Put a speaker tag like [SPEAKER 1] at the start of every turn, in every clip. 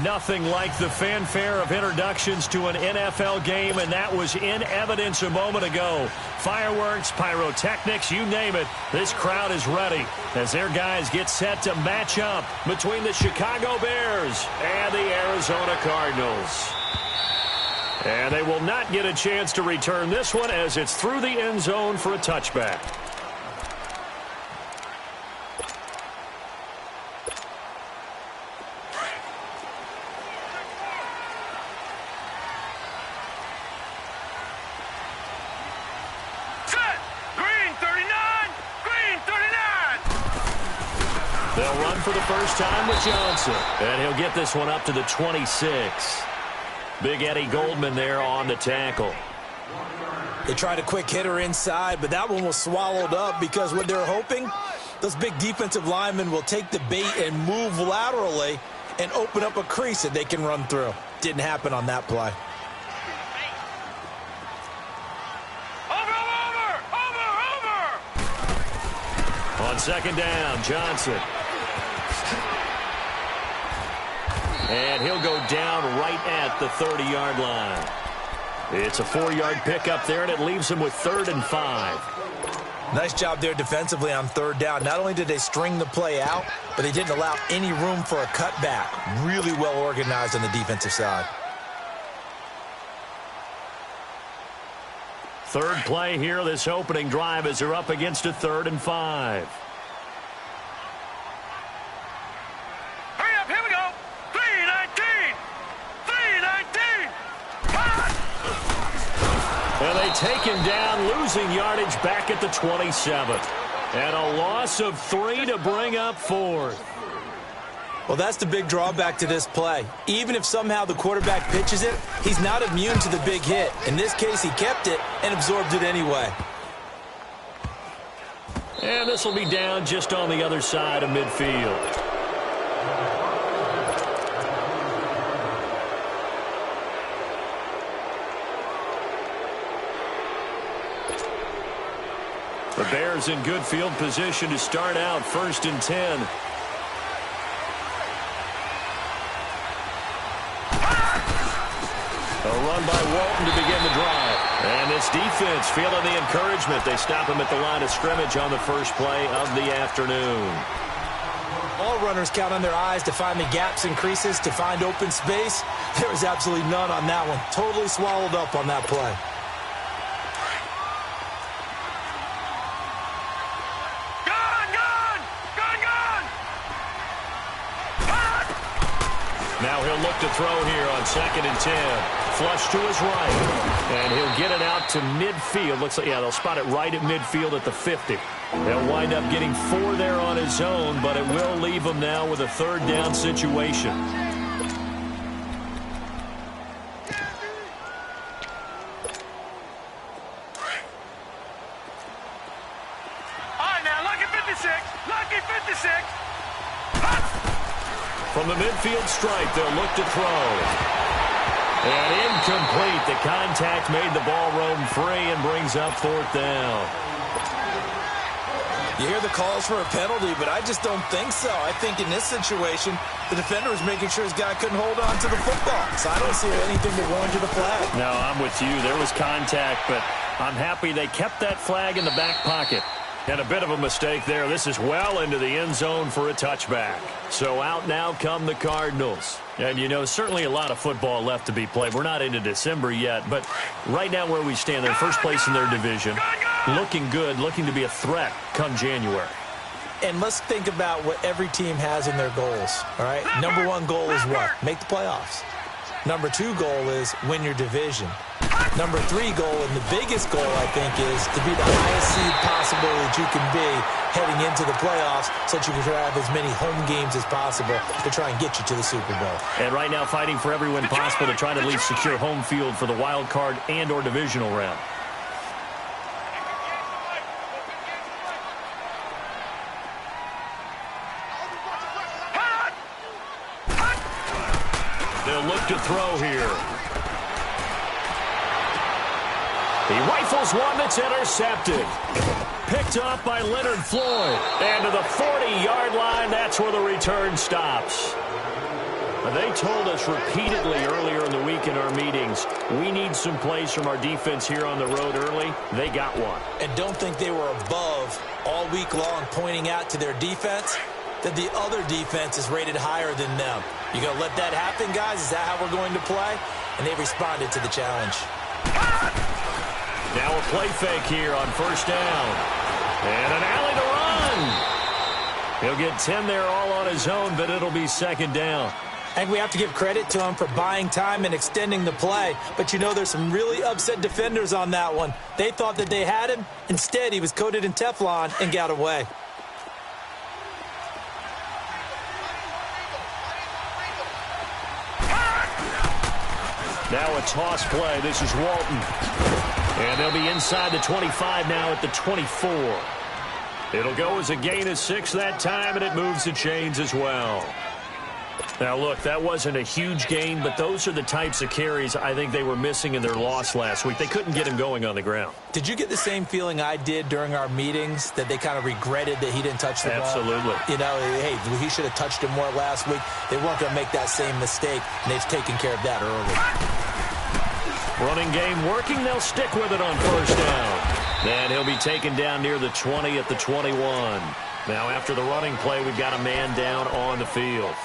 [SPEAKER 1] Nothing like the fanfare of introductions to an NFL game, and that was in evidence a moment ago. Fireworks, pyrotechnics, you name it. This crowd is ready as their guys get set to match up between the Chicago Bears and the Arizona Cardinals. And they will not get a chance to return this one as it's through the end zone for a touchback. They'll run for the first time with Johnson. And he'll get this one up to the 26. Big Eddie Goldman there on the tackle.
[SPEAKER 2] They tried a quick hitter inside, but that one was swallowed up because what they're hoping, those big defensive linemen will take the bait and move laterally and open up a crease that they can run through. Didn't happen on that play.
[SPEAKER 1] On second down, Johnson. And he'll go down right at the 30-yard line. It's a 4-yard pickup there, and it leaves him with 3rd and 5.
[SPEAKER 2] Nice job there defensively on 3rd down. Not only did they string the play out, but they didn't allow any room for a cutback. Really well organized on the defensive side.
[SPEAKER 1] Third play here, this opening drive, as they're up against a 3rd and 5. And they take him down, losing yardage back at the 27. And a loss of 3 to bring up 4th.
[SPEAKER 2] Well, that's the big drawback to this play. Even if somehow the quarterback pitches it, he's not immune to the big hit. In this case, he kept it and absorbed it anyway.
[SPEAKER 1] And this will be down just on the other side of midfield. The Bears in good field position to start out 1st and 10. A run by Walton to begin the drive. And this defense feeling the encouragement. They stop him at the line of scrimmage on the first play of the afternoon.
[SPEAKER 2] All runners count on their eyes to find the gaps and creases, to find open space. There was absolutely none on that one. Totally swallowed up on that play.
[SPEAKER 1] Now he'll look to throw here on 2nd and 10. Flush to his right. And he'll get it out to midfield. Looks like, yeah, they'll spot it right at midfield at the 50. They'll wind up getting 4 there on his own, but it will leave him now with a 3rd down situation.
[SPEAKER 3] All right, now, lucky 56. Lucky 56.
[SPEAKER 1] From the midfield stripe, they'll look to throw. And incomplete. The contact made the ball roam free and brings up 4th down.
[SPEAKER 2] You hear the calls for a penalty, but I just don't think so. I think in this situation, the defender was making sure his guy couldn't hold on to the football. So I don't see anything to warrant to the flag.
[SPEAKER 1] No, I'm with you. There was contact, but I'm happy they kept that flag in the back pocket. And a bit of a mistake there. This is well into the end zone for a touchback. So out now come the Cardinals. And, you know, certainly a lot of football left to be played. We're not into December yet, but right now where we stand, they're first place in their division. Looking good, looking to be a threat come January.
[SPEAKER 2] And let's think about what every team has in their goals, all right? Number 1 goal is what? Make the playoffs. Number 2 goal is win your division. Number 3 goal, and the biggest goal, I think, is to be the highest seed possible that you can be heading into the playoffs so that you can have as many home games as possible to try and get you to the Super Bowl.
[SPEAKER 1] And right now fighting for every win possible to try to at least secure home field for the wild card and or divisional round. They'll look to throw here. He rifles one that's intercepted. Picked up by Leonard Floyd. And to the 40-yard line, that's where the return stops. They told us repeatedly earlier in the week in our meetings, we need some plays from our defense here on the road early. They got one.
[SPEAKER 2] And don't think they were above all week long pointing out to their defense that the other defense is rated higher than them. You going to let that happen, guys? Is that how we're going to play? And they responded to the challenge.
[SPEAKER 1] Now a play fake here on first down. And an alley to run. He'll get 10 there all on his own, but it'll be second down.
[SPEAKER 2] I think we have to give credit to him for buying time and extending the play. But, you know, there's some really upset defenders on that one. They thought that they had him. Instead, he was coated in Teflon and got away.
[SPEAKER 1] Now a toss play. This is Walton. And they'll be inside the 25 now at the 24. It'll go as a gain of 6 that time, and it moves the chains as well. Now, look, that wasn't a huge gain, but those are the types of carries I think they were missing in their loss last week. They couldn't get him going on the ground.
[SPEAKER 2] Did you get the same feeling I did during our meetings, that they kind of regretted that he didn't touch the ball?
[SPEAKER 1] Absolutely.
[SPEAKER 2] You know, hey, he should have touched him more last week. They weren't going to make that same mistake, and they've taken care of that early.
[SPEAKER 1] Running game working. They'll stick with it on first down. Then he'll be taken down near the 20 at the 21. Now, after the running play, we've got a man down on the field.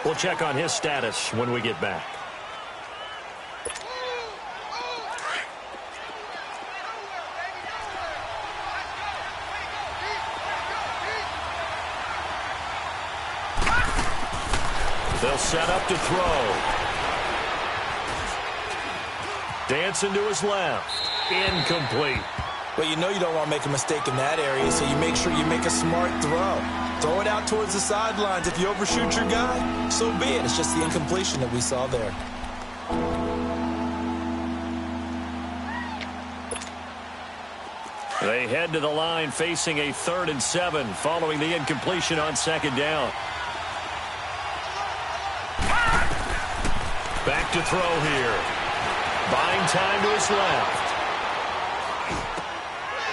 [SPEAKER 1] We'll check on his status when we get back. They'll set up to throw. Dancing to his left. Incomplete.
[SPEAKER 2] Well, you know you don't want to make a mistake in that area, so you make sure you make a smart throw. Throw it out towards the sidelines. If you overshoot your guy, so be it. It's just the incompletion that we saw there.
[SPEAKER 1] They head to the line facing a 3rd and 7 following the incompletion on second down. Back to throw here. Buying time to his left.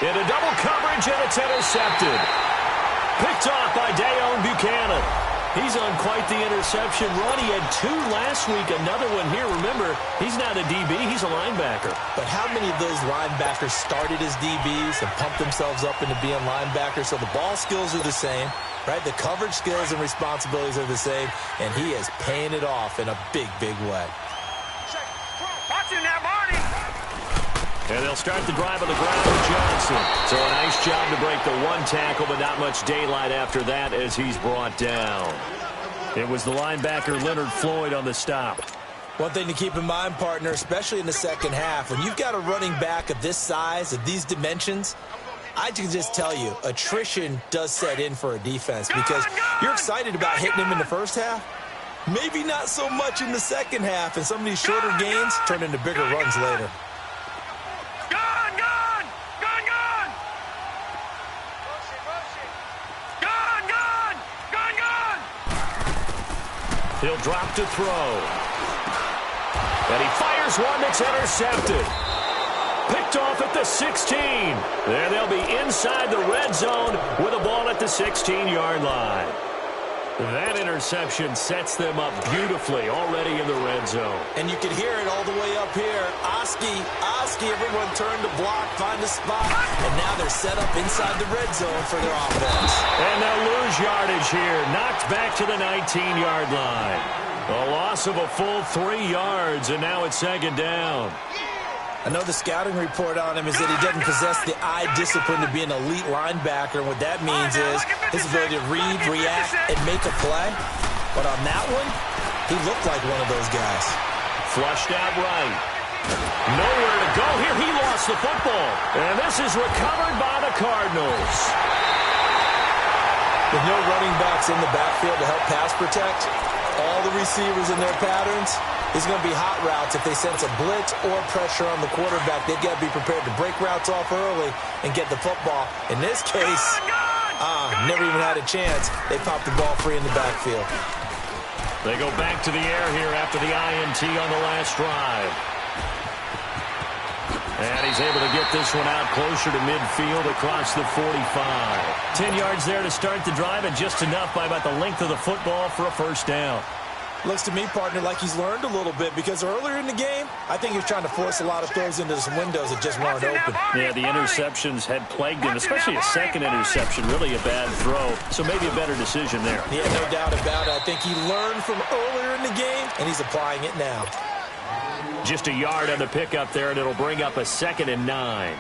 [SPEAKER 1] Into double coverage, and it's intercepted. Picked off by Dayon Buchanan. He's on quite the interception run. He had 2 last week, another one here. Remember, he's not a DB, he's a linebacker.
[SPEAKER 2] But how many of those linebackers started as DBs and pumped themselves up into being linebackers? So the ball skills are the same, right? The coverage skills and responsibilities are the same, and he is paying it off in a big, big way.
[SPEAKER 3] Watching that, Marty.
[SPEAKER 1] And they'll start the drive on the ground with Johnson. So a nice job to break the 1 tackle, but not much daylight after that as he's brought down. It was the linebacker Leonard Floyd on the stop.
[SPEAKER 2] One thing to keep in mind, partner, especially in the second half, when you've got a running back of this size, of these dimensions, I can just tell you, attrition does set in for a defense because you're excited about hitting him in the first half. Maybe not so much in the second half, and some of these shorter gains turn into bigger runs later.
[SPEAKER 1] He'll drop to throw. And he fires one that's intercepted. Picked off at the 16. There they'll be inside the red zone with a ball at the 16-yard line. That interception sets them up beautifully already in the red zone.
[SPEAKER 2] And you can hear it all the way up here. Oski, everyone turned to block, find a spot, and now they're set up inside the red zone for their offense.
[SPEAKER 1] And they'll lose yardage here, knocked back to the 19-yard line. A loss of a full 3 yards, and now it's second down.
[SPEAKER 2] I know the scouting report on him is that he doesn't possess the eye discipline to be an elite linebacker. And what that means is his ability to read, react, and make a play. But on that one, he looked like one of those guys.
[SPEAKER 1] Flushed out right. Nowhere to go here. He lost the football. And this is recovered by the Cardinals.
[SPEAKER 2] With no running backs in the backfield to help pass protect, all the receivers in their patterns, it's going to be hot routes. If they sense a blitz or pressure on the quarterback, they've got to be prepared to break routes off early and get the football. In this case, never even had a chance. They popped the ball free in the backfield.
[SPEAKER 1] They go back to the air here after the INT on the last drive. And he's able to get this one out closer to midfield across the 45. 10 yards there to start the drive, and just enough by about the length of the football for a first down.
[SPEAKER 2] Looks to me, partner, like he's learned a little bit, because earlier in the game, I think he was trying to force a lot of throws into some windows that just weren't open.
[SPEAKER 1] Yeah, the interceptions had plagued him, especially a second interception, really a bad throw. So maybe a better decision there.
[SPEAKER 2] Yeah, no doubt about it. I think he learned from earlier in the game, and he's applying it now.
[SPEAKER 1] Just a yard on the pickup there, and it'll bring up a 2nd and 9.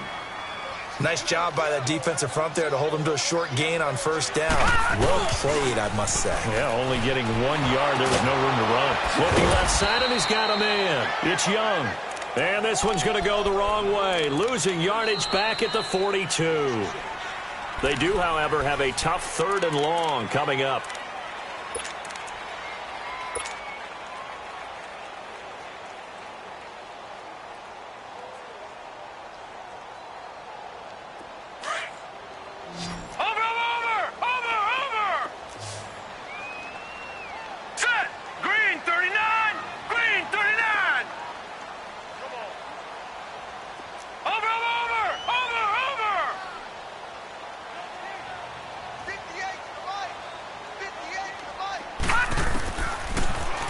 [SPEAKER 2] Nice job by that defensive front there to hold him to a short gain on first down. Well played, I must say.
[SPEAKER 1] Yeah, only getting 1 yard. There was no room to run. Looking left side, and he's got a man. It's Young. And this one's going to go the wrong way. Losing yardage back at the 42. They do, however, have a tough 3rd and long coming up.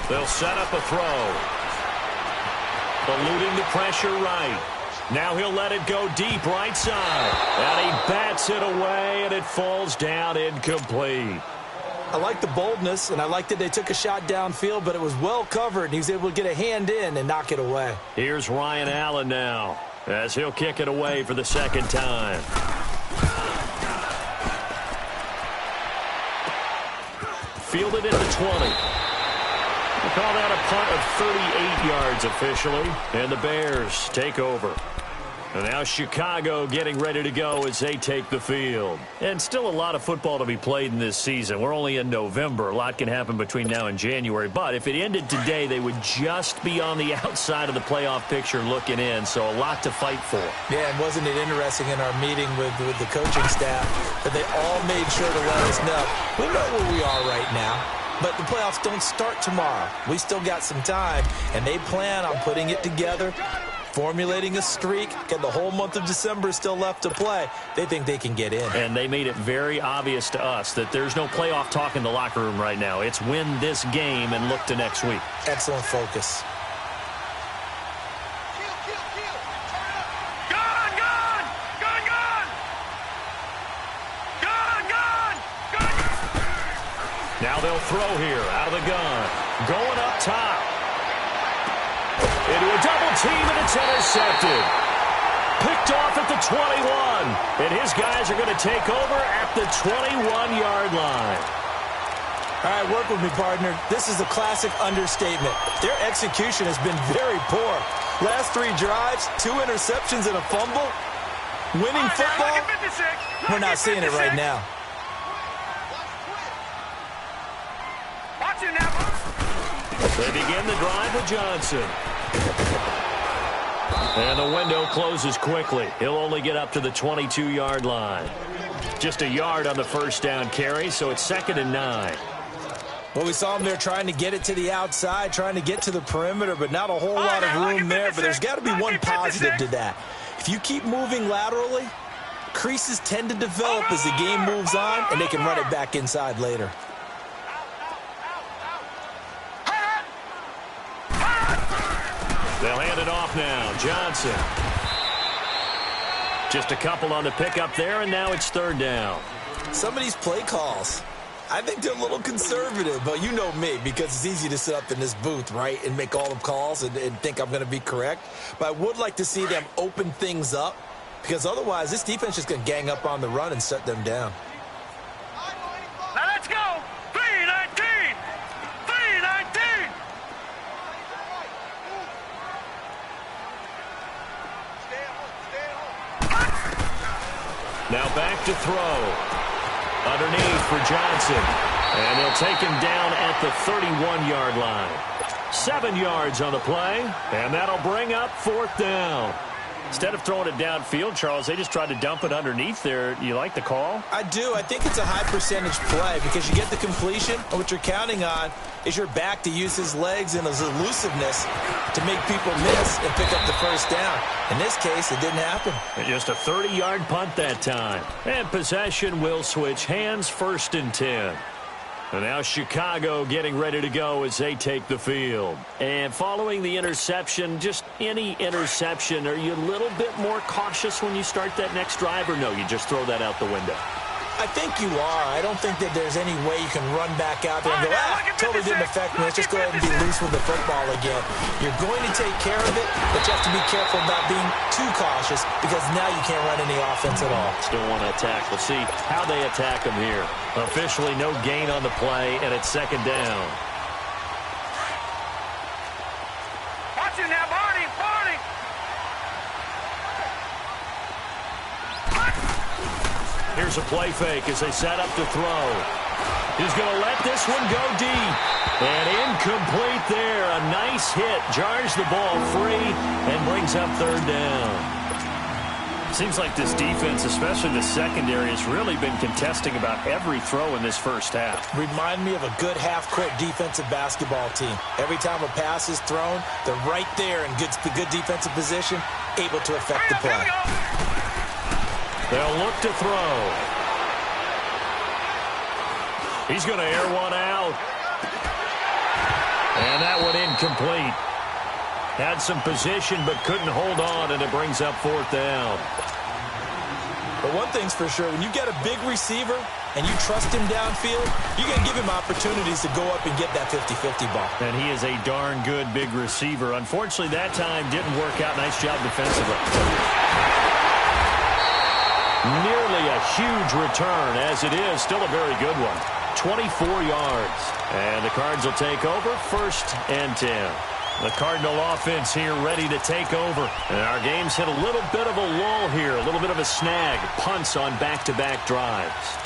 [SPEAKER 1] They'll set up a throw. Eluding the pressure right. Now he'll let it go deep right side. And he bats it away, and it falls down incomplete.
[SPEAKER 2] I like the boldness, and I like that they took a shot downfield, but it was well covered, and he was able to get a hand in and knock it away.
[SPEAKER 1] Here's Ryan Allen now, as he'll kick it away for the 2nd time. Fielded at the 20. We'll call that a punt of 38 yards officially, and the Bears take over. And now Chicago getting ready to go as they take the field. And still a lot of football to be played in this season. We're only in November. A lot can happen between now and January. But if it ended today, they would just be on the outside of the playoff picture looking in. So a lot to fight for.
[SPEAKER 2] Yeah, and wasn't it interesting in our meeting with the coaching staff that they all made sure to let us know, we know where we are right now. But the playoffs don't start tomorrow. We still got some time, and they plan on putting it together, formulating a streak, and the whole month of December is still left to play. They think they can get in.
[SPEAKER 1] And they made it very obvious to us that there's no playoff talk in the locker room right now. It's win this game and look to next week.
[SPEAKER 2] Excellent focus.
[SPEAKER 1] Now they'll throw here out of the gun. Going up top. Into a double team, and it's intercepted. Picked off at the 21. And his guys are going to take over at the 21-yard line.
[SPEAKER 2] All right, work with me, partner. This is a classic understatement. Their execution has been very poor. Last 3 drives, 2 interceptions and a fumble. Winning football, we're not seeing it right now.
[SPEAKER 1] They begin the drive with Johnson. And the window closes quickly. He'll only get up to the 22-yard line. Just a yard on the first down carry, so it's 2nd and 9.
[SPEAKER 2] Well, we saw him there trying to get it to the outside, trying to get to the perimeter, but not a whole lot of room there. But there's got to be one positive to that. If you keep moving laterally, creases tend to develop as the game moves on, and they can run it back inside later.
[SPEAKER 1] They'll hand it off now. Johnson. Just a couple on the pickup there, and now it's 3rd down.
[SPEAKER 2] Some of these play calls, I think they're a little conservative, but you know me, because it's easy to sit up in this booth, right, and make all the calls and think I'm going to be correct. But I would like to see them open things up, because otherwise this defense is just going to gang up on the run and shut them down.
[SPEAKER 3] Now let's go. 3-19. 3-19.
[SPEAKER 1] Now back to throw. Underneath for Johnson. And they'll take him down at the 31-yard line. 7 yards on the play, and that'll bring up 4th down. Instead of throwing it downfield, Charles, they just tried to dump it underneath there. You like the call?
[SPEAKER 2] I do. I think it's a high percentage play because you get the completion, and what you're counting on is your back to use his legs and his elusiveness to make people miss and pick up the first down. In this case, it didn't happen.
[SPEAKER 1] And just a 30-yard punt that time. And possession will switch hands, 1st and 10. And now Chicago getting ready to go as they take the field. And following the interception, just any interception, are you a little bit more cautious when you start that next drive, or no, you just throw that out the window?
[SPEAKER 2] I think you are. I don't think that there's any way you can run back out there and go, totally didn't affect me. Let's just go ahead and be loose with the football again. You're going to take care of it, but you have to be careful about being too cautious because now you can't run any offense at all.
[SPEAKER 1] Still want to attack. We'll see how they attack them here. Officially no gain on the play, and it's second down.
[SPEAKER 3] Watch it now, Barney. Barney.
[SPEAKER 1] Here's a play fake as they set up to throw. He's going to let this one go deep. And incomplete there. A nice hit. Jars the ball free and brings up third down. Seems like this defense, especially the secondary, has really been contesting about every throw in this first half.
[SPEAKER 2] Remind me of a good half-court defensive basketball team. Every time a pass is thrown, they're right there in good defensive position, able to affect the play.
[SPEAKER 1] They'll look to throw. He's going to air one out. And that one incomplete. Had some position but couldn't hold on, and it brings up fourth down.
[SPEAKER 2] But one thing's for sure, when you get a big receiver and you trust him downfield, you're going to give him opportunities to go up and get that 50-50 ball.
[SPEAKER 1] And he is a darn good big receiver. Unfortunately, that time didn't work out. Nice job defensively. Nearly a huge return, as it is still a very good one. 24 yards. And the Cards will take over, 1st and 10. The Cardinal offense here ready to take over. And our game's hit a little bit of a lull here, a little bit of a snag. Punts on back-to-back drives.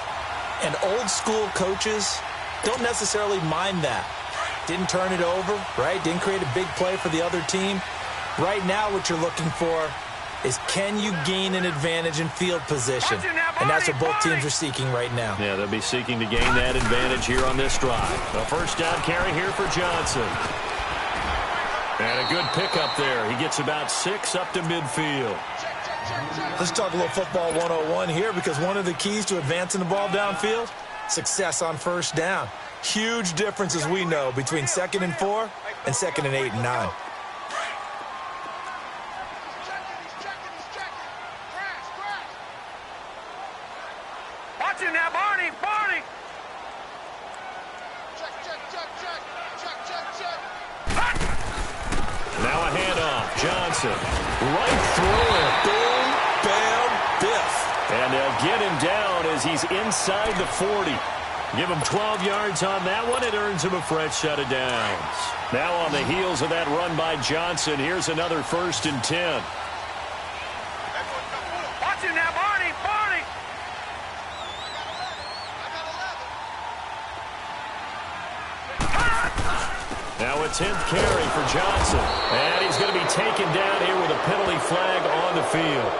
[SPEAKER 2] And old-school coaches don't necessarily mind that. Didn't turn it over, right? Didn't create a big play for the other team. Right now what you're looking for is can you gain an advantage in field position? And that's what both teams are seeking right now.
[SPEAKER 1] Yeah, they'll be seeking to gain that advantage here on this drive. A first down carry here for Johnson. And a good pickup there. He gets about 6 up to midfield.
[SPEAKER 2] Let's talk a little football 101 here, because one of the keys to advancing the ball downfield, success on first down. Huge difference, as we know, between 2nd and 4 and 2nd and 8 and 9.
[SPEAKER 3] Watch it now, Barney. Barney.
[SPEAKER 1] Now a handoff. Johnson right through it.
[SPEAKER 2] Boom, bam, biff.
[SPEAKER 1] And they'll get him down as he's inside the 40. Give him 12 yards on that one. It earns him a fresh set of downs. Now on the heels of that run by Johnson, here's another 1st and 10.
[SPEAKER 3] Watch it now, Barney. Barney.
[SPEAKER 1] Now a 10th carry for Johnson. And he's going to be taken down here with a penalty flag on the field.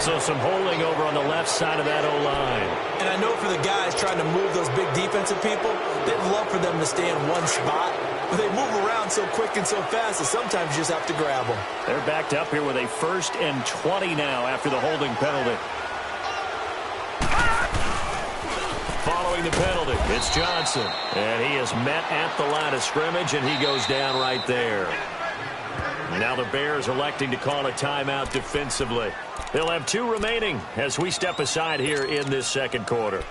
[SPEAKER 1] So some holding over on the left side of that O-line.
[SPEAKER 2] And I know for the guys trying to move those big defensive people, they'd love for them to stay in one spot. But they move around so quick and so fast that sometimes you just have to grab them.
[SPEAKER 1] They're backed up here with a 1st and 20 now after the holding penalty. Following the penalty, it's Johnson. And he is met at the line of scrimmage, and he goes down right there. Now the Bears electing to call a timeout defensively. They'll have 2 remaining as we step aside here in this second quarter.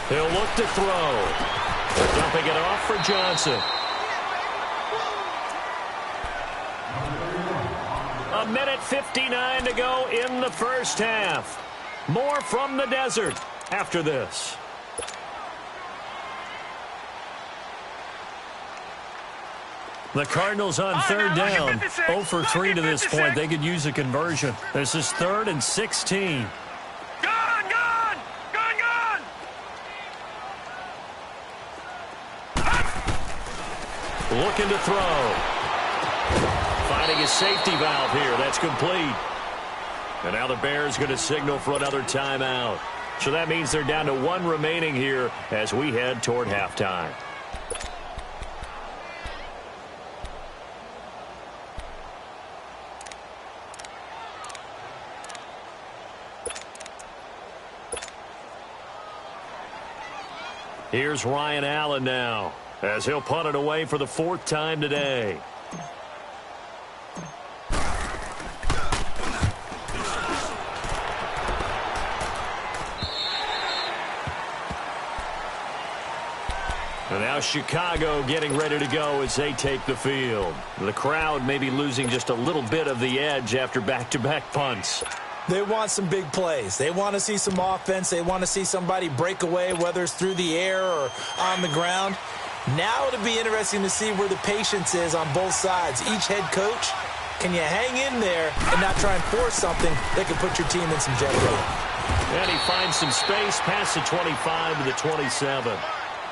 [SPEAKER 1] He'll look to throw. They're dumping it off for Johnson. A minute 59 to go in the first half. More from the desert after this. The Cardinals on third down. 0 for 3 to this point. They could use a conversion. This is 3rd and 16. Looking to throw. Finding a safety valve here. That's complete. And now the Bears going to signal for another timeout. So that means they're down to one remaining here as we head toward halftime. Here's Ryan Allen now as he'll punt it away for the 4th time today. And now Chicago getting ready to go as they take the field. The crowd may be losing just a little bit of the edge after back-to-back punts.
[SPEAKER 2] They want some big plays. They want to see some offense. They want to see somebody break away, whether it's through the air or on the ground. Now it'll be interesting to see where the patience is on both sides. Each head coach, can you hang in there and not try and force something that could put your team in some jeopardy?
[SPEAKER 1] And he finds some space past the 25 to the 27.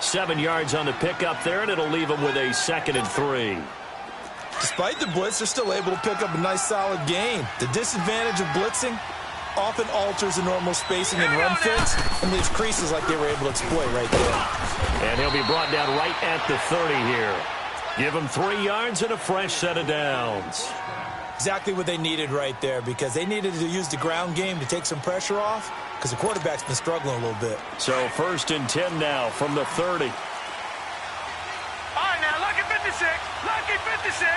[SPEAKER 1] 7 yards on the pickup there, and it'll leave him with a 2nd and 3.
[SPEAKER 2] Despite the blitz, they're still able to pick up a nice, solid gain. The disadvantage of blitzing often alters the normal spacing and run fits and leaves creases like they were able to exploit right there.
[SPEAKER 1] And he'll be brought down right at the 30 here. Give him 3 yards and a fresh set of downs.
[SPEAKER 2] Exactly what they needed right there, because they needed to use the ground game to take some pressure off, because the quarterback's been struggling a little bit.
[SPEAKER 1] So 1st and 10 now from the 30.
[SPEAKER 3] All right, now, lucky 56. Lucky 56.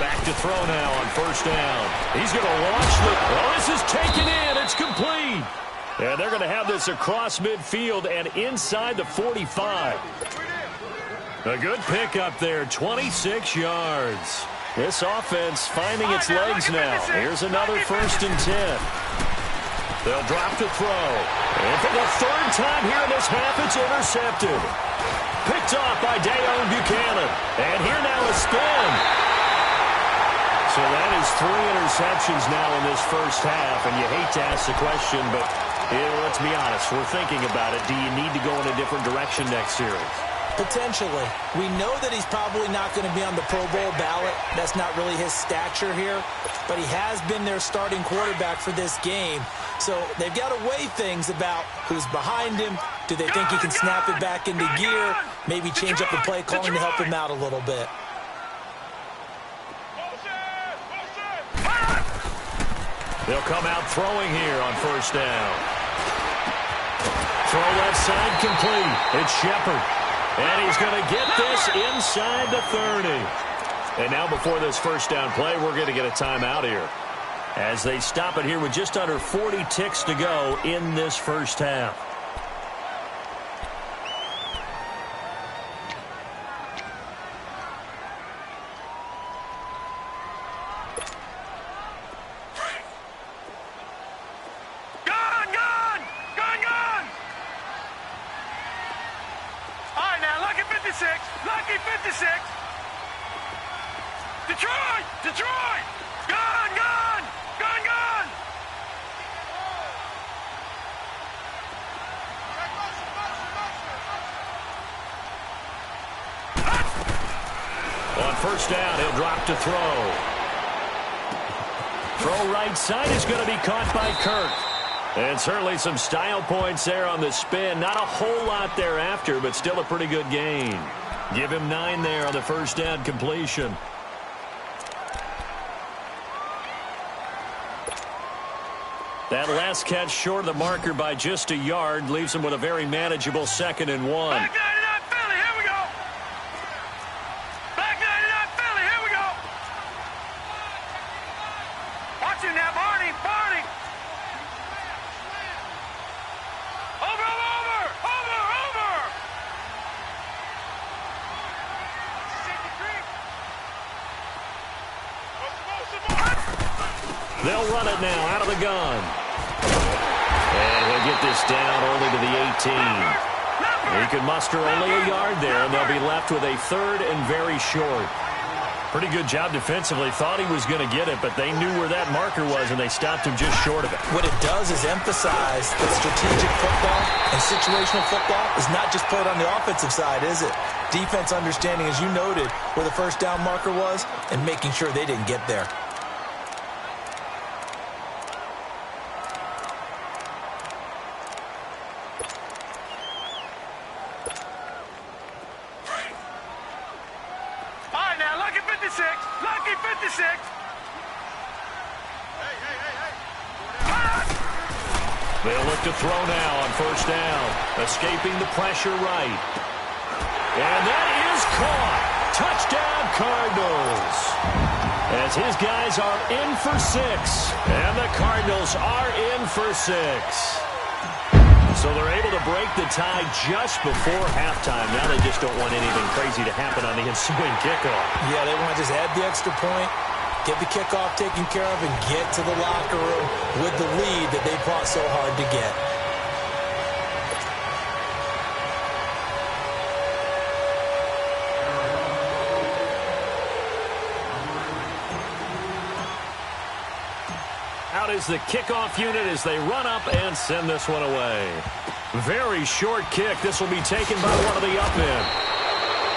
[SPEAKER 1] Back to throw now on 1st down. He's going to launch the... Oh, this is taken in. It's complete. And they're going to have this across midfield and inside the 45. A good pickup there, 26 yards. This offense finding its legs now. Here's another 1st and 10. They'll drop to throw. And for the 3rd time here in this half, it's intercepted. Picked off by Dayon Buchanan. And here now a spin. So that is 3 interceptions now in this first half. And you hate to ask the question, but let's be honest. We're thinking about it. Do you need to go in a different direction next series?
[SPEAKER 2] Potentially. We know that he's probably not going to be on the Pro Bowl ballot. That's not really his stature here. But he has been their starting quarterback for this game. So they've got to weigh things about who's behind him. Do they think he can snap it back into gear? Maybe change up the play calling to help him out a little bit.
[SPEAKER 1] They'll come out throwing here on 1st down. Throw left side complete. It's Shepard. And he's going to get this inside the 30. And now before this 1st down play, we're going to get a timeout here, as they stop it here with just under 40 ticks to go in this first half.
[SPEAKER 3] Lucky 56. Detroit! Detroit! Gone! Gone! Gone! Gone!
[SPEAKER 1] On 1st down, he'll drop to throw. Throw right side is going to be caught by Kirk. And certainly some style points there on the spin. Not a whole lot thereafter, but still a pretty good gain. Give him 9 there on the 1st down completion. That last catch short of the marker by just a yard leaves him with a very manageable 2nd and 1.
[SPEAKER 3] Back 99 Philly, here we go. Back 99 Philly, here we go. Watch him now, Barney, Barney. Over, over, over, over.
[SPEAKER 1] They'll run it now out of the gun. And he'll get this down only to the 18. He can muster only a yard there, and they'll be left with a 3rd and very short. Pretty good job defensively. Thought he was going to get it, but they knew where that marker was, and they stopped him just short of it.
[SPEAKER 2] What it does is emphasize that strategic football and situational football is not just played on the offensive side, is it? Defense understanding, as you noted, where the first down marker was and making sure they didn't get there.
[SPEAKER 3] Lucky 56.
[SPEAKER 1] They'll look to throw now on first down. Escaping the pressure right. And that is caught. Touchdown, Cardinals. As his guys are in for 6. And the Cardinals are in for 6. So they're able to break the tie just before halftime. Now they just don't want anything crazy to happen on the ensuing kickoff.
[SPEAKER 2] Yeah, they want to just add the extra point, get the kickoff taken care of, and get to the locker room with the lead that they fought so hard to get.
[SPEAKER 1] Out is the kickoff unit as they run up and send this one away. Very short kick. This will be taken by one of the up men.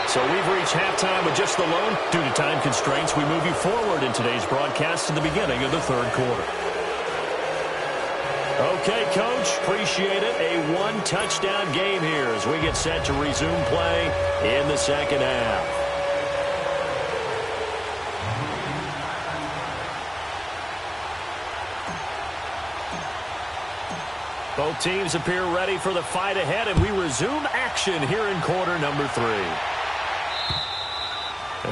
[SPEAKER 1] So we've reached halftime with just the lone. Due to time constraints, we move you forward in today's broadcast to the beginning of the third quarter. Okay, Coach, appreciate it. A one-touchdown game here as we get set to resume play in the second half. Both teams appear ready for the fight ahead, and we resume action here in quarter number 3.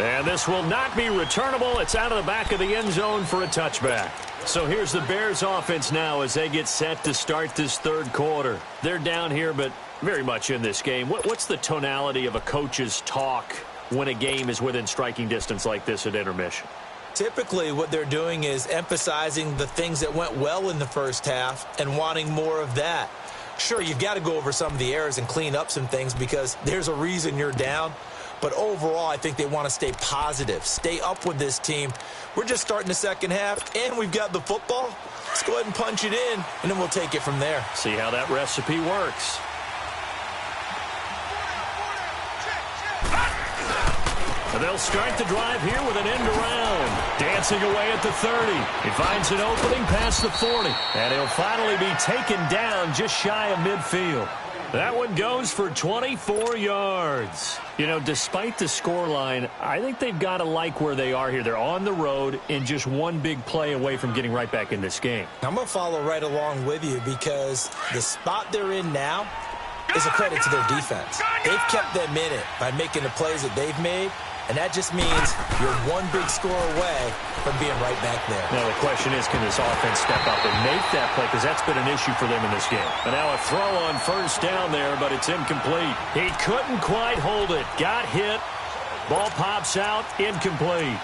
[SPEAKER 1] And this will not be returnable. It's out of the back of the end zone for a touchback. So here's the Bears offense now as they get set to start this third quarter. They're down here, but very much in this game. What's the tonality of a coach's talk when a game is within striking distance like this at intermission?
[SPEAKER 2] Typically, what they're doing is emphasizing the things that went well in the first half and wanting more of that. Sure, you've got to go over some of the errors and clean up some things because there's a reason you're down. But overall, I think they want to stay positive, stay up with this team. We're just starting the second half, and we've got the football. Let's go ahead and punch it in, and then we'll take it from there.
[SPEAKER 1] See how that recipe works. They'll start the drive here with an end around. Dancing away at the 30. He finds an opening past the 40. And he'll finally be taken down just shy of midfield. That one goes for 24 yards. You know, despite the scoreline, I think they've got to like where they are here. They're on the road and just one big play away from getting right back in this game.
[SPEAKER 2] I'm going to follow right along with you because the spot they're in now is a credit to their defense. They've kept them in it by making the plays that they've made. And that just means you're one big score away from being right back there.
[SPEAKER 1] Now the question is, can this offense step up and make that play? Because that's been an issue for them in this game. And now a throw on first down there, but it's incomplete. He couldn't quite hold it. Got hit. Ball pops out. Incomplete.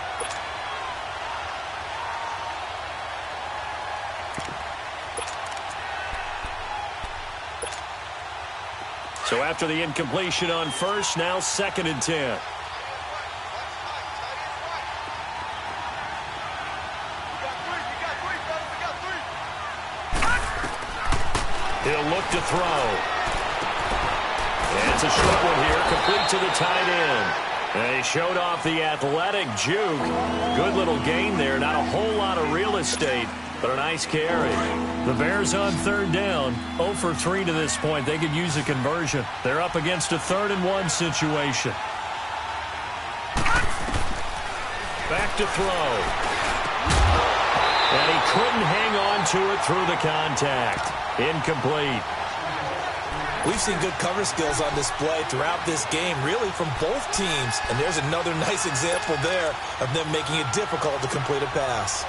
[SPEAKER 1] So after the incompletion on first, now 2nd and 10. He'll look to throw. And it's a short one here, complete to the tight end. And he showed off the athletic juke. Good little gain there. Not a whole lot of real estate, but a nice carry. The Bears on third down. 0 for 3 to this point. They could use a conversion. They're up against a 3rd and 1 situation. Back to throw. And he couldn't hang on to it through the contact. Incomplete.
[SPEAKER 2] We've seen good cover skills on display throughout this game, really from both teams. And there's another nice example there of them making it difficult to complete a pass.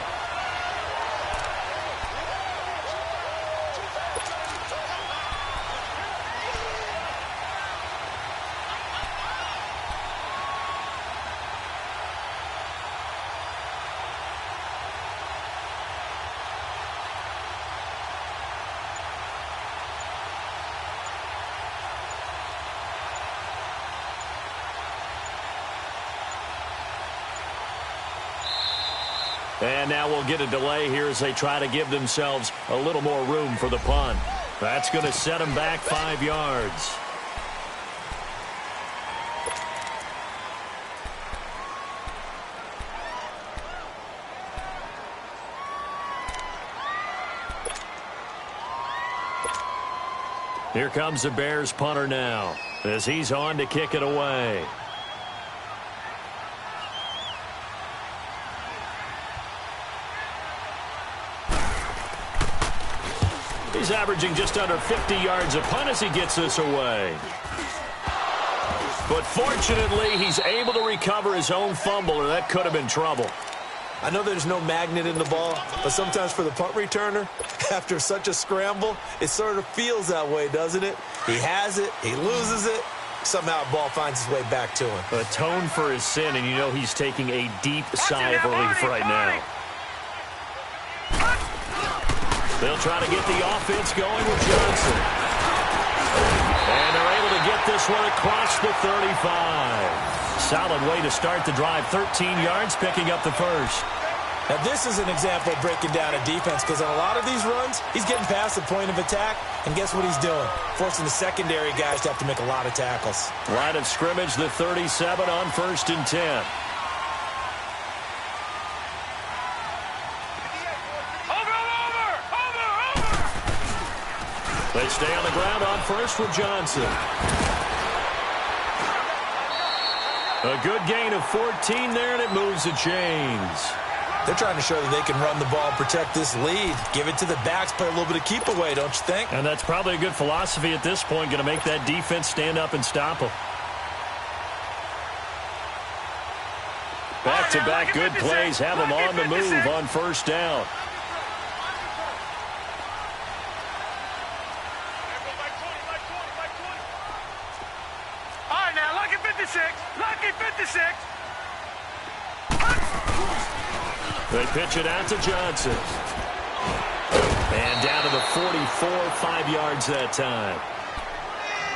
[SPEAKER 1] And now we'll get a delay here as they try to give themselves a little more room for the punt. That's going to set them back 5 yards. Here comes the Bears punter now as he's on to kick it away. He's averaging just under 50 yards a punt as he gets this away. But fortunately, he's able to recover his own fumble, or that could have been trouble.
[SPEAKER 2] I know there's no magnet in the ball, but sometimes for the punt returner, after such a scramble, it sort of feels that way, doesn't it? He has it, he loses it, somehow the ball finds its way back to him.
[SPEAKER 1] Atone for his sin, and you know he's taking a deep sigh of relief right now. They'll try to get the offense going with Johnson. And they're able to get this one across the 35. Solid way to start the drive. 13 yards, picking up the first.
[SPEAKER 2] Now, this is an example of breaking down a defense, because on a lot of these runs, he's getting past the point of attack, and guess what he's doing? Forcing the secondary guys to have to make a lot of tackles.
[SPEAKER 1] Line of scrimmage, the 37 on 1st and 10. They stay on the ground on first with Johnson. A good gain of 14 there, and it moves the chains.
[SPEAKER 2] They're trying to show that they can run the ball and protect this lead. Give it to the backs, play a little bit of keep away, don't you think?
[SPEAKER 1] And that's probably a good philosophy at this point, going to make that defense stand up and stop them. Back-to-back good plays have them on the move on 1st down. They pitch it out to Johnson. And down to the 44, 5 yards that time.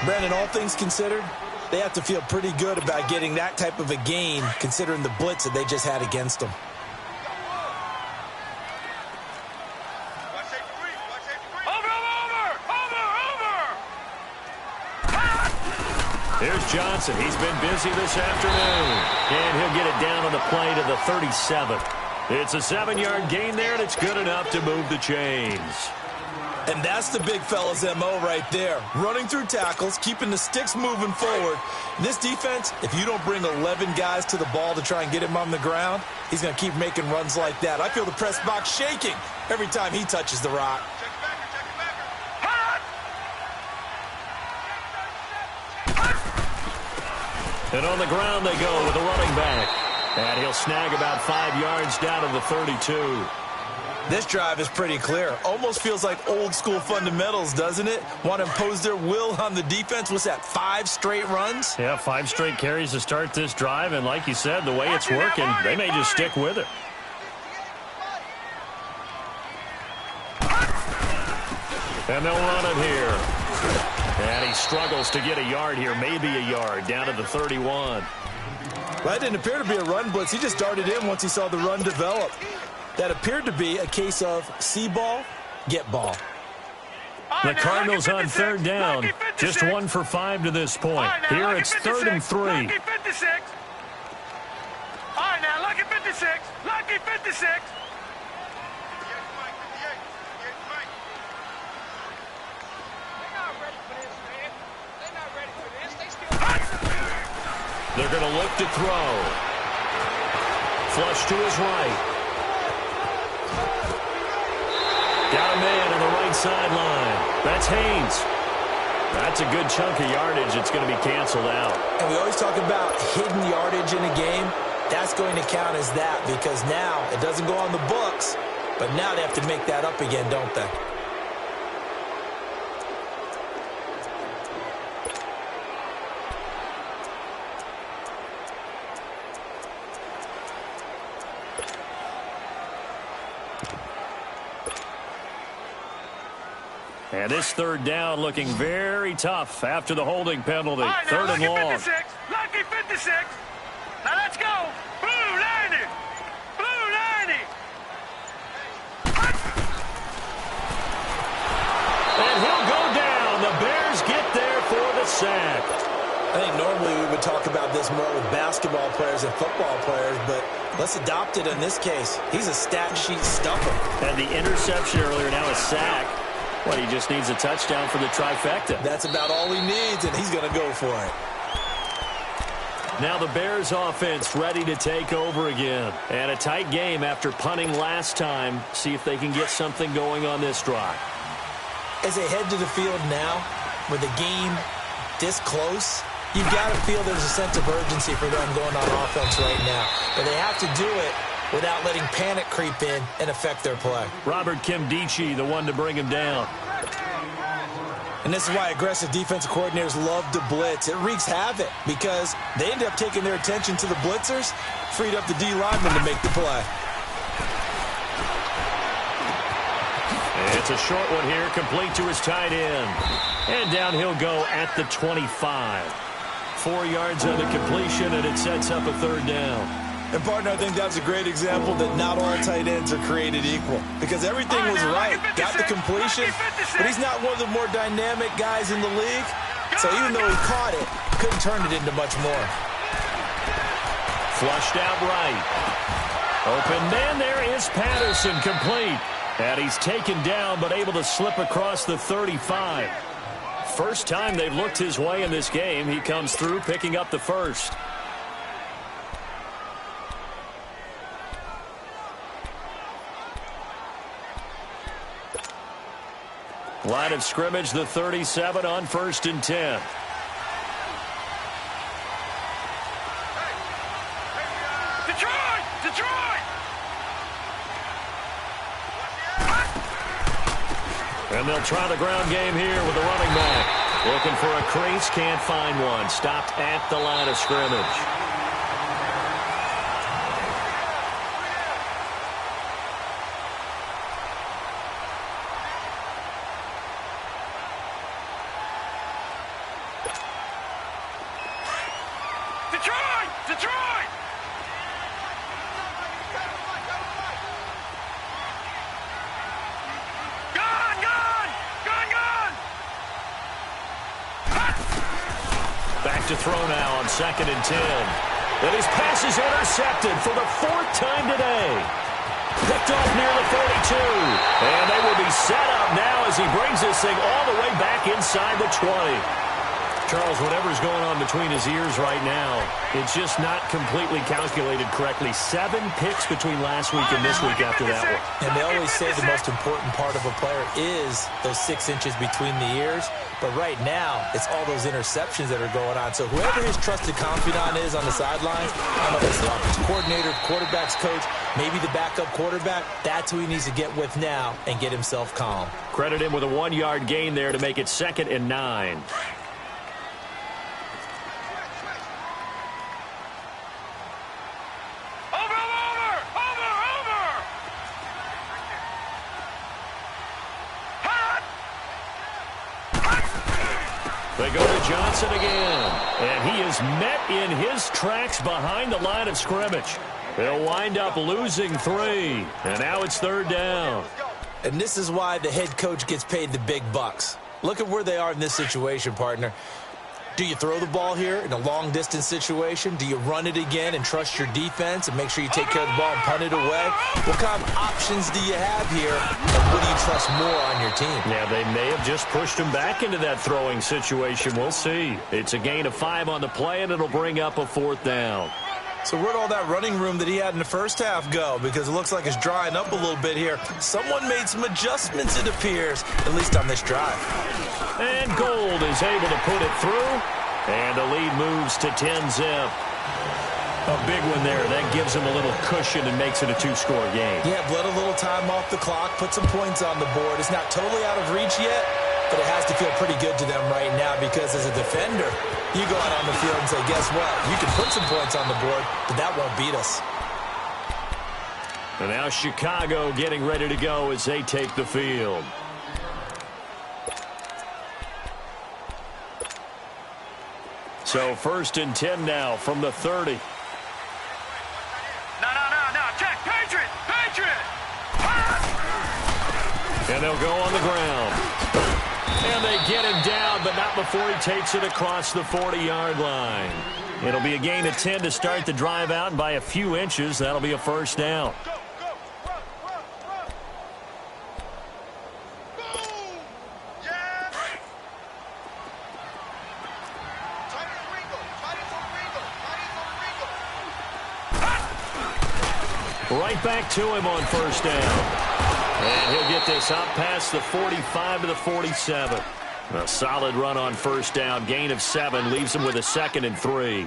[SPEAKER 2] Brandon, all things considered, they have to feel pretty good about getting that type of a gain, considering the blitz that they just had against them.
[SPEAKER 1] Here's Johnson. He's been busy this afternoon. And he'll get it down on the play to the 37. It's a 7-yard gain there, and it's good enough to move the chains.
[SPEAKER 2] And that's the big fella's MO right there. Running through tackles, keeping the sticks moving forward. This defense, if you don't bring 11 guys to the ball to try and get him on the ground, he's going to keep making runs like that. I feel the press box shaking every time he touches the rock.
[SPEAKER 1] And on the ground they go with the running back. And he'll snag about 5 yards down to the 32.
[SPEAKER 2] This drive is pretty clear. Almost feels like old school fundamentals, doesn't it? Want to impose their will on the defense. What's that, 5 straight runs?
[SPEAKER 1] Yeah, 5 straight carries to start this drive. And like you said, the way it's working, they may just stick with it. And they'll run it here. And he struggles to get a yard here, maybe a yard, down to the 31.
[SPEAKER 2] Well, that didn't appear to be a run blitz. He just darted in once he saw the run develop. That appeared to be a case of see ball, get ball.
[SPEAKER 1] The Cardinals on 3rd down, just 1 for 5 to this point. Here it's 3rd and 3.
[SPEAKER 3] All right, now lucky 56. Lucky 56.
[SPEAKER 1] They're going to look to throw. Flush to his right. Got a man on the right sideline. That's Haynes. That's a good chunk of yardage. It's going to be canceled out.
[SPEAKER 2] And we always talk about hidden yardage in a game. That's going to count as that, because now it doesn't go on the books, but now they have to make that up again, don't they?
[SPEAKER 1] And this 3rd down looking very tough after the holding penalty.
[SPEAKER 3] Right,
[SPEAKER 1] 3rd and long.
[SPEAKER 3] 56. Lucky 56. Now let's go. Blue 90. Blue 90.
[SPEAKER 2] this more with basketball players and football players, but let's adopt it in this case. He's a stat sheet stuffer.
[SPEAKER 1] Had the interception earlier, now a sack. Well, he just needs a touchdown for the trifecta.
[SPEAKER 2] That's about all he needs, and he's going to go for it.
[SPEAKER 1] Now the Bears offense ready to take over again. And a tight game after punting last time. See if they can get something going on this drive.
[SPEAKER 2] As they head to the field now, with the game this close, you've got to feel there's a sense of urgency for them going on offense right now. But they have to do it without letting panic creep in and affect their play.
[SPEAKER 1] Robert Kimdichie, the one to bring him down.
[SPEAKER 2] And this is why aggressive defensive coordinators love to blitz. It wreaks havoc because they end up taking their attention to the blitzers, freed up the D lineman to make the play.
[SPEAKER 1] It's a short one here, complete to his tight end. And down he'll go at the 25. 4 yards on the completion, and it sets up a third down.
[SPEAKER 2] And, partner, I think that's a great example that not all tight ends are created equal. Because everything was right. Got the completion, but he's not one of the more dynamic guys in the league. So even though he caught it, couldn't turn it into much more.
[SPEAKER 1] Flushed out right. Open man, there is Patterson, complete. And he's taken down, but able to slip across the 35. First time they've looked his way in this game. He comes through, picking up the first. Line of scrimmage, the 37 on 1st and 10.
[SPEAKER 3] Detroit! Detroit!
[SPEAKER 1] And they'll try the ground game here with the running back. Looking for a crease, can't find one. Stopped at the line of scrimmage.
[SPEAKER 3] Detroit! Detroit! Gone! Gone! Gone! Gone!
[SPEAKER 1] Back to throw now on 2nd and 10. And his pass is intercepted for the 4th time today. Picked off near the 42. And they will be set up now as he brings this thing all the way back inside the 20. Charles, whatever's going on between his ears right now, it's just not completely calculated correctly. 7 picks between last week and this week after that one.
[SPEAKER 2] And they always say the most important part of a player is those 6 inches between the ears. But right now, it's all those interceptions that are going on. So whoever his trusted confidant is on the sidelines, I don't know if it's the offensive coordinator, quarterback's coach, maybe the backup quarterback, that's who he needs to get with now and get himself calm.
[SPEAKER 1] Credit him with a 1-yard gain there to make it 2nd and 9. They go to Johnson again, and he is met in his tracks behind the line of scrimmage. They'll wind up losing 3, and now it's 3rd down.
[SPEAKER 2] And this is why the head coach gets paid the big bucks. Look at where they are in this situation, partner. Do you throw the ball here in a long-distance situation? Do you run it again and trust your defense and make sure you take care of the ball and punt it away? What kind of options do you have here, and what do you trust more on your team?
[SPEAKER 1] Yeah, they may have just pushed him back into that throwing situation. We'll see. It's a gain of 5 on the play, and it'll bring up a 4th down.
[SPEAKER 2] So where'd all that running room that he had in the first half go? Because it looks like it's drying up a little bit here. Someone made some adjustments, it appears, at least on this drive.
[SPEAKER 1] And Gold is able to put it through, and the lead moves to 10-zip. A big one there. That gives him a little cushion and makes it a 2-score game.
[SPEAKER 2] Yeah, bled a little time off the clock, put some points on the board. It's not totally out of reach yet, but it has to feel pretty good to them right now because as a defender, you go out on the field and say, guess what? You can put some points on the board, but that won't beat us.
[SPEAKER 1] And now Chicago getting ready to go as they take the field. So 1st and 10 now from the 30.
[SPEAKER 3] No. Check. Patriot. Patriot.
[SPEAKER 1] And they'll go on the ground. And they get him down, but not before he takes it across the 40-yard line. It'll be a gain of 10 to start the drive out, and by a few inches, that'll be a first down. Right back to him on first down. And he'll get this up past the 45 to the 47. A solid run on first down. Gain of 7 leaves him with a 2nd and 3.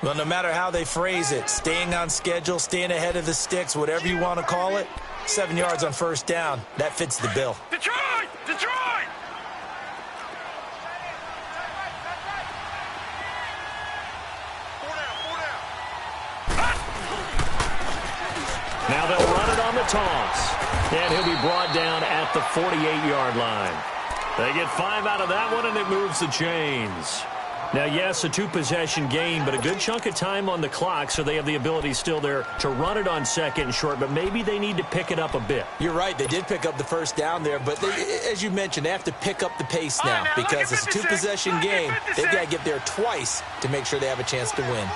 [SPEAKER 2] Well, no matter how they phrase it, staying on schedule, staying ahead of the sticks, whatever you want to call it, 7 yards on first down, that fits the bill.
[SPEAKER 3] Detroit! Detroit!
[SPEAKER 1] Now they'll run it on the toss. And he'll be brought down at the 48-yard line. They get 5 out of that one, and it moves the chains. Now, yes, a 2-possession game, but a good chunk of time on the clock, so they have the ability still there to run it on 2nd and short, but maybe they need to pick it up a bit.
[SPEAKER 2] You're right. They did pick up the first down there, but as you mentioned, they have to pick up the pace now because it's a 2-possession game. They've got to get there twice to make sure they have a chance to win.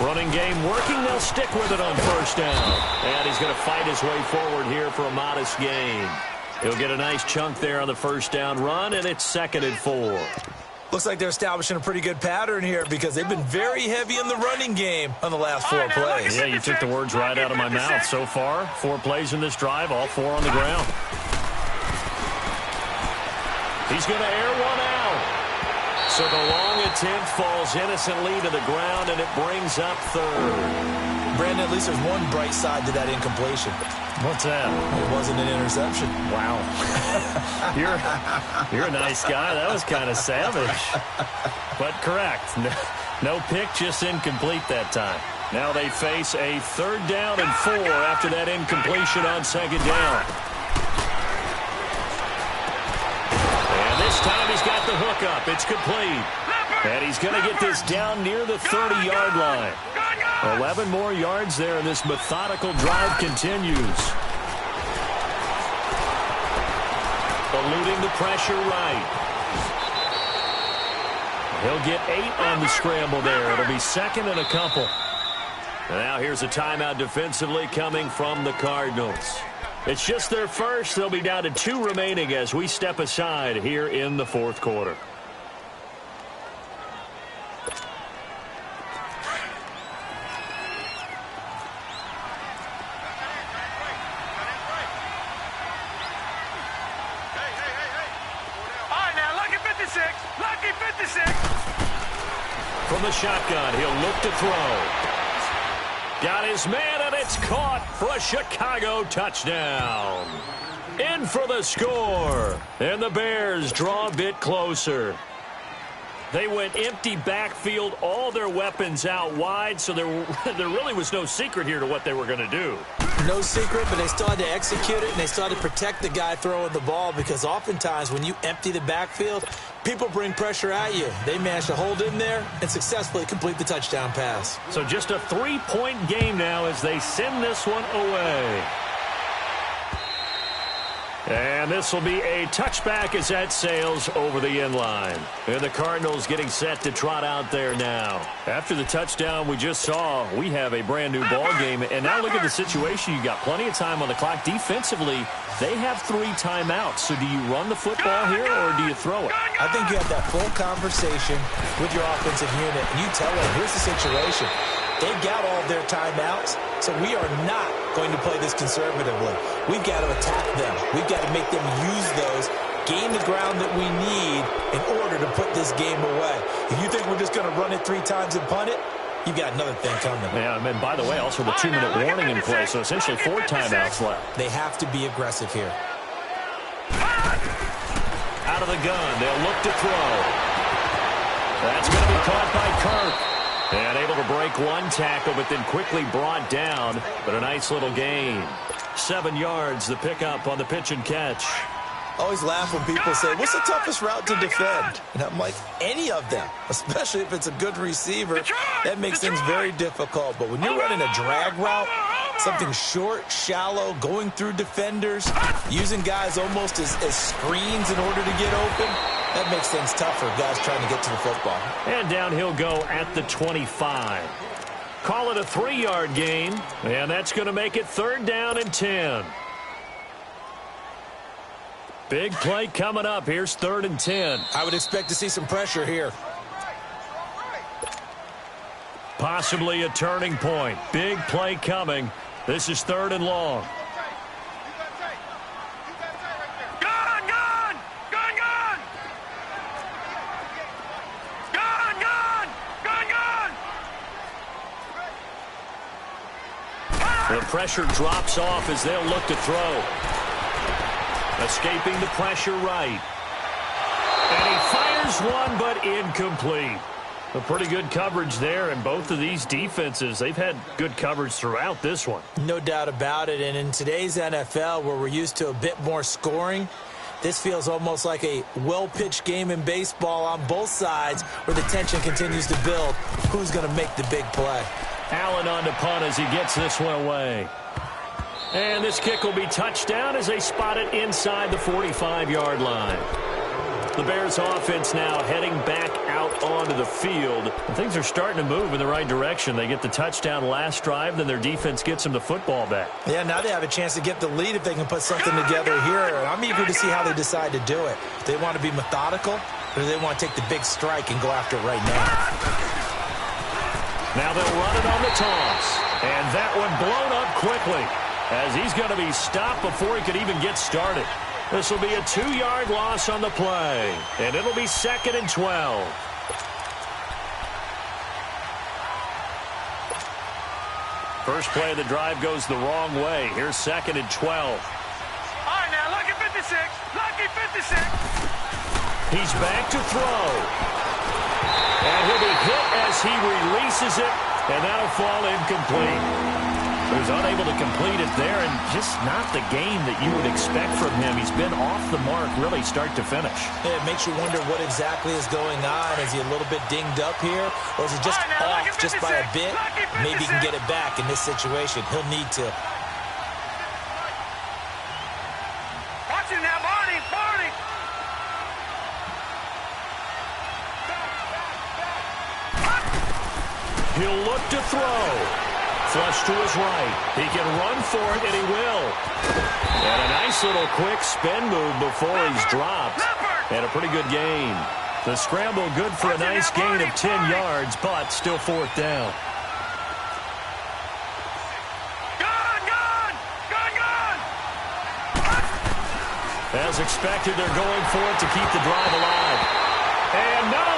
[SPEAKER 1] Running game working. They'll stick with it on first down. And he's going to fight his way forward here for a modest gain. He'll get a nice chunk there on the first down run, and it's 2nd and 4.
[SPEAKER 2] Looks like they're establishing a pretty good pattern here because they've been very heavy in the running game on the last 4 plays.
[SPEAKER 1] Yeah, you took the words right out of my mouth. So far, 4 plays in this drive, all 4 on the ground. He's going to air one out. So the long attempt falls innocently to the ground, and it brings up 3rd.
[SPEAKER 2] Brandon, at least there's one bright side to that incompletion.
[SPEAKER 1] What's that?
[SPEAKER 2] It wasn't an interception.
[SPEAKER 1] Wow. You're a nice guy. That was kind of savage. But correct. No pick, just incomplete that time. Now they face a 3rd down and 4 after that incompletion on 2nd down. And this time he's got the hook up. It's complete. And he's going to get this down near the 30-yard line. 11 more yards there, and this methodical drive continues. Eluding the pressure right. He'll get 8 on the scramble there. It'll be 2nd and a couple. And now here's a timeout defensively coming from the Cardinals. It's just their first. They'll be down to 2 remaining as we step aside here in the 4th quarter.
[SPEAKER 3] Lucky 56.
[SPEAKER 1] From the shotgun, he'll look to throw. Got his man, and it's caught for a Chicago touchdown. In for the score, and the Bears draw a bit closer. They went empty backfield, all their weapons out wide, so there really was no secret here to what they were going to do.
[SPEAKER 2] No secret, but they still had to execute it, and they still had to protect the guy throwing the ball because oftentimes when you empty the backfield, people bring pressure at you. They managed to hold in there and successfully complete the touchdown pass.
[SPEAKER 1] So just a 3-point game now as they send this one away. And this will be a touchback as that sails over the end line. And the Cardinals getting set to trot out there now. After the touchdown we just saw, we have a brand new ball game. And now look at the situation. You got plenty of time on the clock. Defensively, they have 3 timeouts. So do you run the football here or do you throw it?
[SPEAKER 2] I think you have that full conversation with your offensive unit. And you tell them, here's the situation. They've got all of their timeouts, so we are not going to play this conservatively. We've got to attack them. We've got to make them use those, gain the ground that we need in order to put this game away. If you think we're just going to run it 3 times and punt it, you've got another thing coming.
[SPEAKER 1] Yeah, and by the way, also the 2-minute warning in play, so essentially 4 timeouts left.
[SPEAKER 2] They have to be aggressive here.
[SPEAKER 1] Out of the gun, they'll look to throw. That's going to be caught by Kirk. And able to break one tackle, but then quickly brought down. But a nice little gain. 7 yards, the pickup on the pitch and catch.
[SPEAKER 2] I always laugh when people say, what's the toughest route to defend? And I'm like, any of them, especially if it's a good receiver. That makes things very difficult. But when you're running a drag route, something short, shallow, going through defenders, using guys almost as screens in order to get open, That makes things tough for guys trying to get to the football.
[SPEAKER 1] And down he'll go at the 25. Call it a 3-yard gain, and that's going to make it 3rd down and 10. Big play coming up. Here's 3rd and 10.
[SPEAKER 2] I would expect to see some pressure here.
[SPEAKER 1] Possibly a turning point. Big play coming. This is 3rd and long.
[SPEAKER 3] Gone, gone! Gone, gone! Gone, gone! Gone, gone!
[SPEAKER 1] The pressure drops off as they'll look to throw. Escaping the pressure right. And he fires one, but incomplete. A pretty good coverage there, and both of these defenses, they've had good coverage throughout this one.
[SPEAKER 2] No doubt about it, and in today's NFL, where we're used to a bit more scoring, this feels almost like a well-pitched game in baseball on both sides where the tension continues to build. Who's going to make the big play?
[SPEAKER 1] Allen on to punt as he gets this one away. And this kick will be touchdown as they spot it inside the 45-yard line. The Bears offense now heading back out onto the field. And things are starting to move in the right direction. They get the touchdown last drive, then their defense gets them the football back.
[SPEAKER 2] Yeah, now they have a chance to get the lead if they can put something together here. I'm eager to see how they decide to do it. Do they want to be methodical, or do they want to take the big strike and go after it right now?
[SPEAKER 1] Now they'll run it on the toss. And that one blown up quickly as he's going to be stopped before he could even get started. This will be a 2-yard loss on the play, and it'll be 2nd and 12. First play of the drive goes the wrong way. Here's 2nd and 12.
[SPEAKER 3] All right, now, lucky 56. Lucky 56.
[SPEAKER 1] He's back to throw. And he'll be hit as he releases it, and that'll fall incomplete. He was unable to complete it there, and just not the game that you would expect from him. He's been off the mark really start to finish.
[SPEAKER 2] Yeah, it makes you wonder what exactly is going on. Is he a little bit dinged up here, or is he just off just by a bit? Maybe he can get it back in this situation. He'll need to.
[SPEAKER 3] Watch him now, Barney, Barney.
[SPEAKER 1] He'll look to throw. Flush to his right. He can run for it, and he will. And a nice little quick spin move before he's dropped. And a pretty good gain. The scramble good for a nice gain of 10 yards, but still 4th down. As expected, they're going for it to keep the drive alive. And no,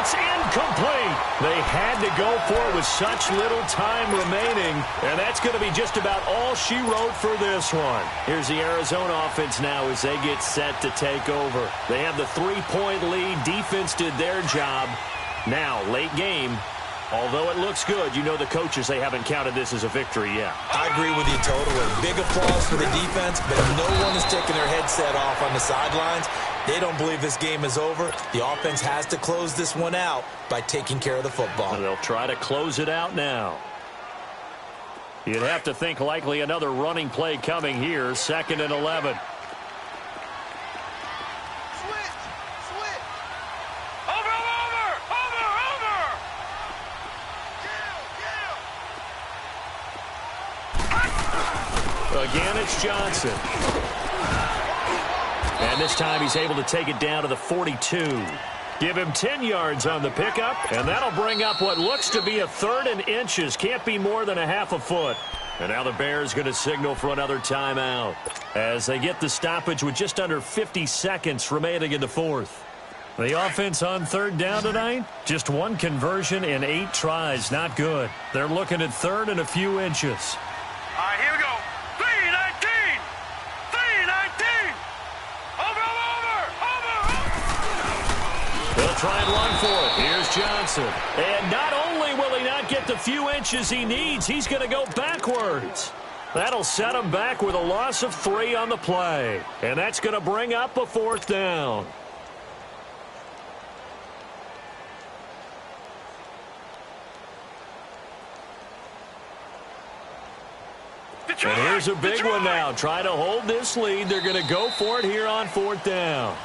[SPEAKER 1] it's incomplete. They had to go for it with such little time remaining, and that's going to be just about all she wrote for this one. Here's the Arizona offense now as they get set to take over. They have the 3-point lead. Defense did their job. Now, late game. Although it looks good, you know the coaches, they haven't counted this as a victory yet.
[SPEAKER 2] I agree with you totally. Big applause for the defense, but no one is taking their headset off on the sidelines. They don't believe this game is over. The offense has to close this one out by taking care of the football.
[SPEAKER 1] They'll try to close it out now. You'd have to think likely another running play coming here, 2nd and 11. Again, it's Johnson. And this time he's able to take it down to the 42. Give him 10 yards on the pickup, and that'll bring up what looks to be a 3rd and inches. Can't be more than a half a foot. And now the Bears going to signal for another timeout as they get the stoppage with just under 50 seconds remaining in the 4th. The offense on 3rd down tonight, just 1 conversion in 8 tries. Not good. They're looking at 3rd and a few inches.
[SPEAKER 3] All right, here we go. 3-19. 3-19. Over.
[SPEAKER 1] They'll try and run for it. Here's Johnson. And not only will he not get the few inches he needs, he's going to go backwards. That'll set him back with a loss of 3 on the play. And that's going to bring up a 4th down. And here's a big one now. Try to hold this lead. They're going to go for it here on 4th down.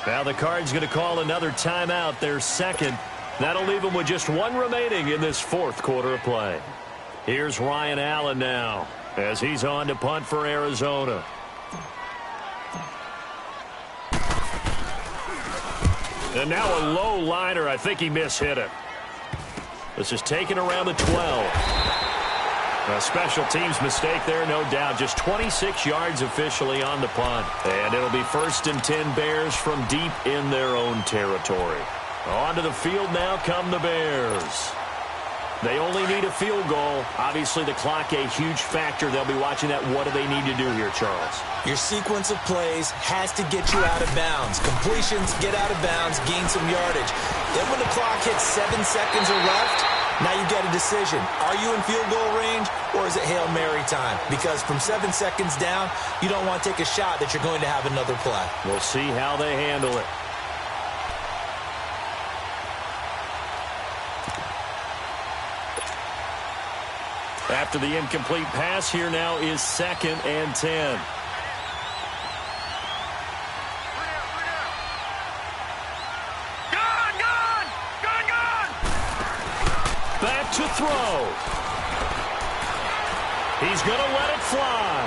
[SPEAKER 1] Now the Cards going to call another timeout, their second. That'll leave them with just one remaining in this fourth quarter of play. Here's Ryan Allen now as he's on to punt for Arizona. And now a low liner. I think he mishit it. This is taken around the 12. A special teams mistake there, no doubt. Just 26 yards officially on the punt. And it'll be 1st and 10 Bears from deep in their own territory. Onto the field now come the Bears. They only need a field goal. Obviously, the clock a huge factor. They'll be watching that. What do they need to do here, Charles?
[SPEAKER 2] Your sequence of plays has to get you out of bounds. Completions, get out of bounds, gain some yardage. Then when the clock hits 7 seconds or left, now you get a decision. Are you in field goal range or is it Hail Mary time? Because from 7 seconds down, you don't want to take a shot that you're going to have another play.
[SPEAKER 1] We'll see how they handle it. After the incomplete pass, here now is 2nd and 10. Back to throw. He's going to let it fly.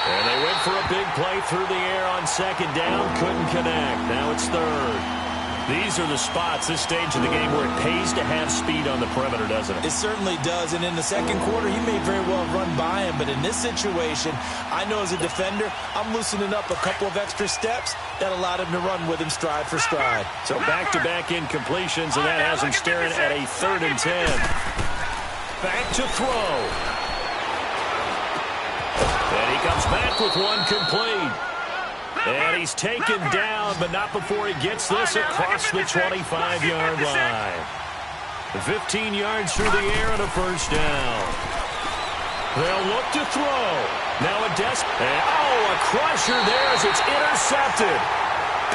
[SPEAKER 1] And they went for a big play through the air on 2nd down. Couldn't connect. Now it's 3rd. These are the spots, this stage of the game, where it pays to have speed on the perimeter, doesn't it?
[SPEAKER 2] It certainly does. And in the second quarter, he may very well run by him. But in this situation, I know as a defender, I'm loosening up a couple of extra steps that allowed him to run with him stride for stride.
[SPEAKER 1] So back-to-back incompletions, and that has him staring at a 3rd and 10. Back to throw. And he comes back with one complete. And he's taken down, but not before he gets this across the 25-yard line. 15 yards through the air and a 1st down. They'll look to throw. Now a a crusher there as it's intercepted.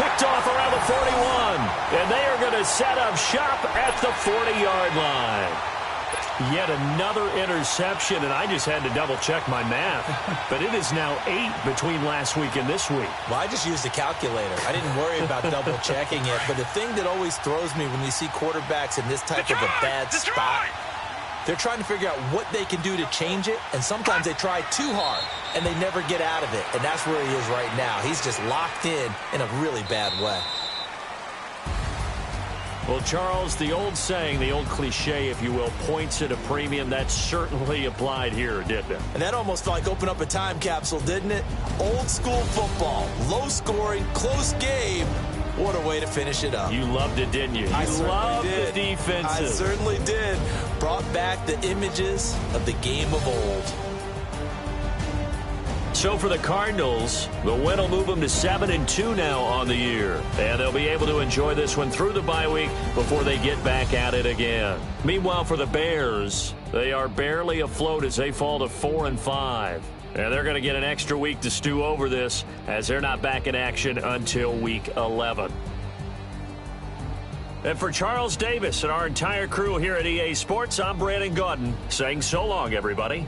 [SPEAKER 1] Picked off around the 41. And they are going to set up shop at the 40-yard line. Yet another interception, and I just had to double-check my math. But it is now 8 between last week and this week.
[SPEAKER 2] Well, I just used a calculator. I didn't worry about double-checking it. But the thing that always throws me when you see quarterbacks in this type of a bad spot, they're trying to figure out what they can do to change it, and sometimes they try too hard, and they never get out of it. And that's where he is right now. He's just locked in a really bad way.
[SPEAKER 1] Well, Charles, the old saying, the old cliche, if you will, points at a premium, that certainly applied here, didn't it?
[SPEAKER 2] And that almost like opened up a time capsule, didn't it? Old school football, low scoring, close game. What a way to finish it up.
[SPEAKER 1] You loved it, didn't you?
[SPEAKER 2] I
[SPEAKER 1] loved
[SPEAKER 2] did.
[SPEAKER 1] The defenses.
[SPEAKER 2] I certainly did. Brought back the images of the game of old.
[SPEAKER 1] So for the Cardinals, the win will move them to 7-2 now on the year. And they'll be able to enjoy this one through the bye week before they get back at it again. Meanwhile, for the Bears, they are barely afloat as they fall to 4-5. And they're going to get an extra week to stew over this as they're not back in action until week 11. And for Charles Davis and our entire crew here at EA Sports, I'm Brandon Gaudin saying so long, everybody.